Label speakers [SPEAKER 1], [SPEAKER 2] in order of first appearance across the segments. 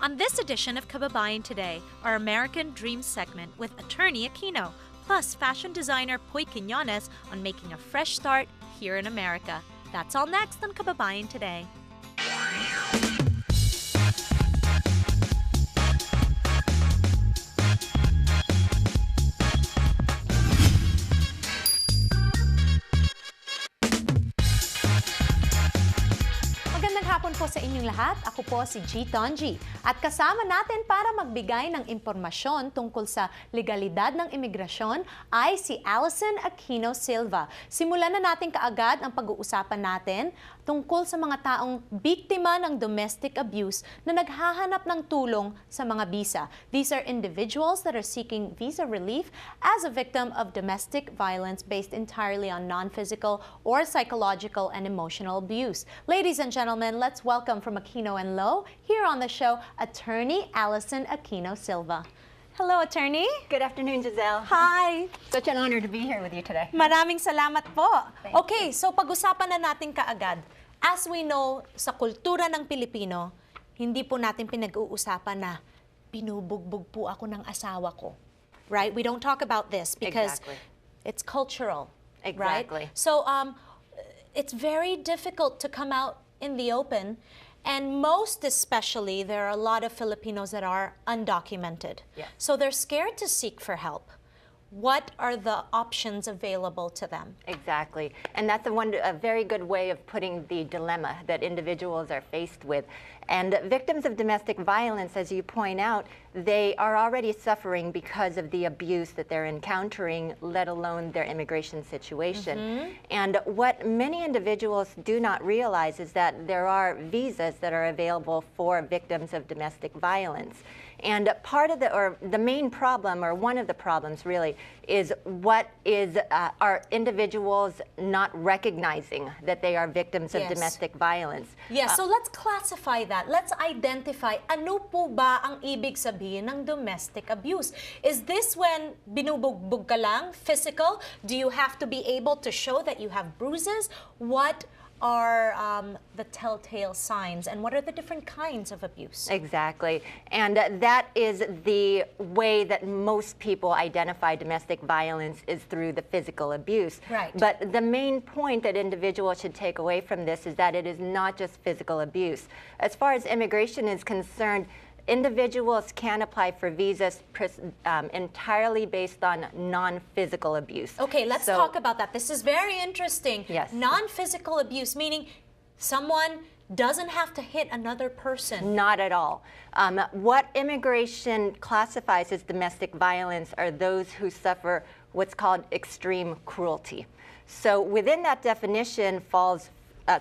[SPEAKER 1] On this edition of Kababayan Today, our American Dream segment with attorney Aquino, plus fashion designer Poy Quiñones on making a fresh start here in America. That's all next on Kababayan Today.
[SPEAKER 2] Magandang hapon po sa inyong lahat. Ako po si G. Tonji. At kasama natin para magbigay ng impormasyon tungkol sa legalidad ng imigrasyon ay si Alison Aquino Silva. Simulan na natin kaagad ang pag-uusapan natin tungkol sa mga taong biktima ng domestic abuse na naghahanap ng tulong sa mga visa. These are individuals that are seeking visa relief as a victim of domestic violence based entirely on non-physical or psychological and emotional abuse. Ladies and gentlemen, let's welcome from Aquino & Lowe, here on the show, Attorney Alison Aquino Silva. Hello, Attorney.
[SPEAKER 3] Good afternoon, Giselle.
[SPEAKER 2] Hi.
[SPEAKER 3] Such an honor to be here with you today.
[SPEAKER 2] Maraming salamat po.
[SPEAKER 3] Thank
[SPEAKER 2] Okay, so pag-usapan na natin kaagad. As we know, sa kultura ng Pilipino, hindi po natin pinag-uusapan na binubugbog po ako ng asawa ko. Right? We don't talk about this because
[SPEAKER 3] Exactly.
[SPEAKER 2] it's cultural.
[SPEAKER 3] Exactly.
[SPEAKER 2] Right? So it's very difficult to come out in the open. And most especially, there are a lot of Filipinos that are undocumented.
[SPEAKER 3] Yeah.
[SPEAKER 2] So they're scared to seek for help. What are the options available to them?
[SPEAKER 3] Exactly. And that's a very good way of putting the dilemma that individuals are faced with. And victims of domestic violence, as you point out, they are already suffering because of the abuse that they're encountering, let alone their immigration situation. And what many individuals do not realize is that there are visas that are available for victims of domestic violence. And part of the main problem, or one of the problems really, is are individuals not recognizing that they are victims of
[SPEAKER 2] Yes.
[SPEAKER 3] domestic violence.
[SPEAKER 2] Yes, so let's classify that. Let's identify ano po ba ang ibig sabihin ng domestic abuse. Is this when binubugbog ka lang, physical? Do you have to be able to show that you have bruises? What are the telltale signs, and what are the different kinds of abuse?
[SPEAKER 3] Exactly. And that is the way that most people identify domestic violence, is through the physical abuse.
[SPEAKER 2] Right.
[SPEAKER 3] But the main point that individuals should take away from this is that it is not just physical abuse. As far as immigration is concerned, individuals can apply for visas entirely based on non-physical abuse.
[SPEAKER 2] Okay, let's talk about that. This is very interesting.
[SPEAKER 3] Yes.
[SPEAKER 2] Non-physical abuse, meaning someone doesn't have to hit another person.
[SPEAKER 3] Not at all. What immigration classifies as domestic violence are those who suffer what's called extreme cruelty. So within that definition falls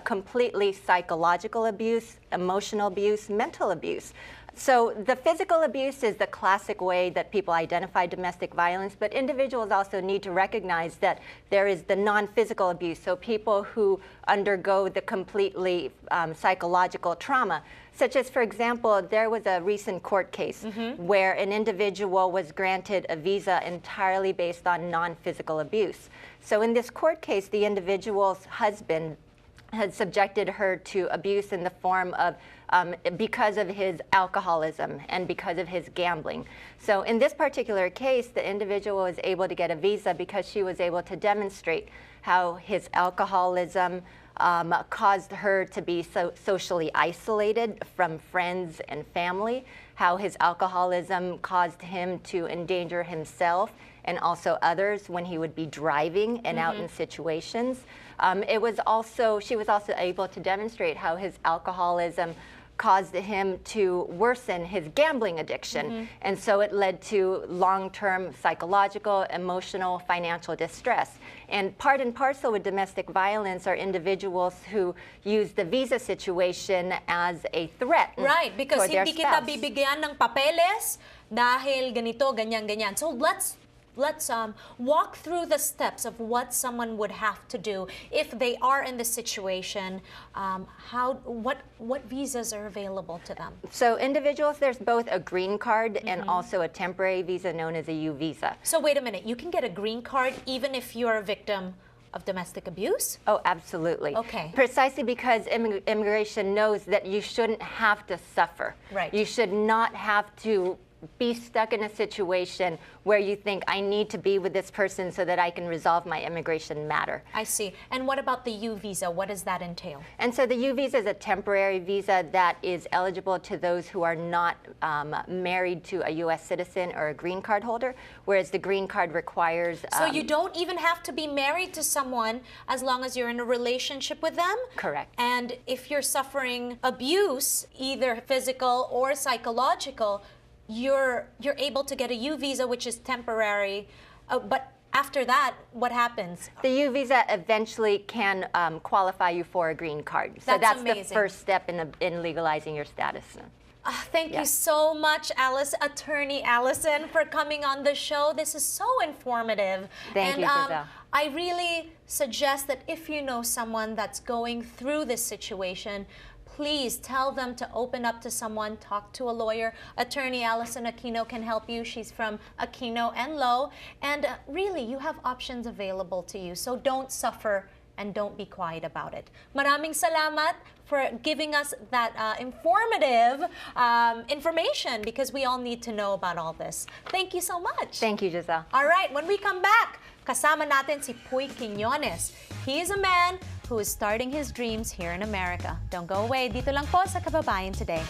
[SPEAKER 3] completely psychological abuse, emotional abuse, mental abuse. So the physical abuse is the classic way that people identify domestic violence, but individuals also need to recognize that there is the non-physical abuse, so people who undergo the completely psychological trauma, such as, for example, there was a recent court case where an individual was granted a visa entirely based on non-physical abuse. So in this court case, the individual's husband had subjected her to abuse in the form of because of his alcoholism and because of his gambling. So in this particular case, the individual was able to get a visa because she was able to demonstrate how his alcoholism caused her to be socially isolated from friends and family, how his alcoholism caused him to endanger himself and also others when he would be driving and out in situations. She was also able to demonstrate how his alcoholism caused him to worsen his gambling addiction. And so it led to long-term psychological, emotional, financial distress. And part and parcel with domestic violence are individuals who use the visa situation as a threat.
[SPEAKER 2] Right, because
[SPEAKER 3] for their
[SPEAKER 2] hindi kita
[SPEAKER 3] spouse.
[SPEAKER 2] bibigyan ng papeles dahil ganito, ganyan, ganyan. So let's walk through the steps of what someone would have to do if they are in this situation. What visas are available to them?
[SPEAKER 3] So individuals, there's both a green card and also a temporary visa known as a U visa.
[SPEAKER 2] So wait a minute, you can get a green card even if you're a victim
[SPEAKER 1] of domestic abuse?
[SPEAKER 3] Oh, absolutely.
[SPEAKER 1] Okay.
[SPEAKER 3] Precisely because immigration knows that you shouldn't have to suffer.
[SPEAKER 1] Right.
[SPEAKER 3] You should not have to be stuck in a situation where you think, I need to be with this person so that I can resolve my immigration matter.
[SPEAKER 1] I see. And what about the U visa? What does that entail?
[SPEAKER 3] And so the U visa is a temporary visa that is eligible to those who are not married to a U.S. citizen or a green card holder, whereas the green card requires...
[SPEAKER 1] So you don't even have to be married to someone as long as you're in a relationship with them?
[SPEAKER 3] Correct.
[SPEAKER 1] And if you're suffering abuse, either physical or psychological, you're able to get a U visa, which is temporary, but after that, what happens?
[SPEAKER 3] The U visa eventually can qualify you for a green card. So that's
[SPEAKER 1] amazing.
[SPEAKER 3] the first step in legalizing your status.
[SPEAKER 1] Thank you so much, Attorney Allison, for coming on the show. This is so informative.
[SPEAKER 3] Thank you, Giselle.
[SPEAKER 1] I really suggest that if you know someone that's going through this situation, please tell them to open up to someone, talk to a lawyer. Attorney Allison Aquino can help you. She's from Aquino and Lowe. And really, you have options available to you. So don't suffer and don't be quiet about it. Maraming salamat for giving us that informative information, because we all need to know about all this. Thank you so much.
[SPEAKER 3] Thank you, Giselle.
[SPEAKER 1] All right, when we come back, kasama natin si Puy Quiñones. He is a man who is starting his dreams here in America. Don't go away. Dito lang po sa Kababayan Today.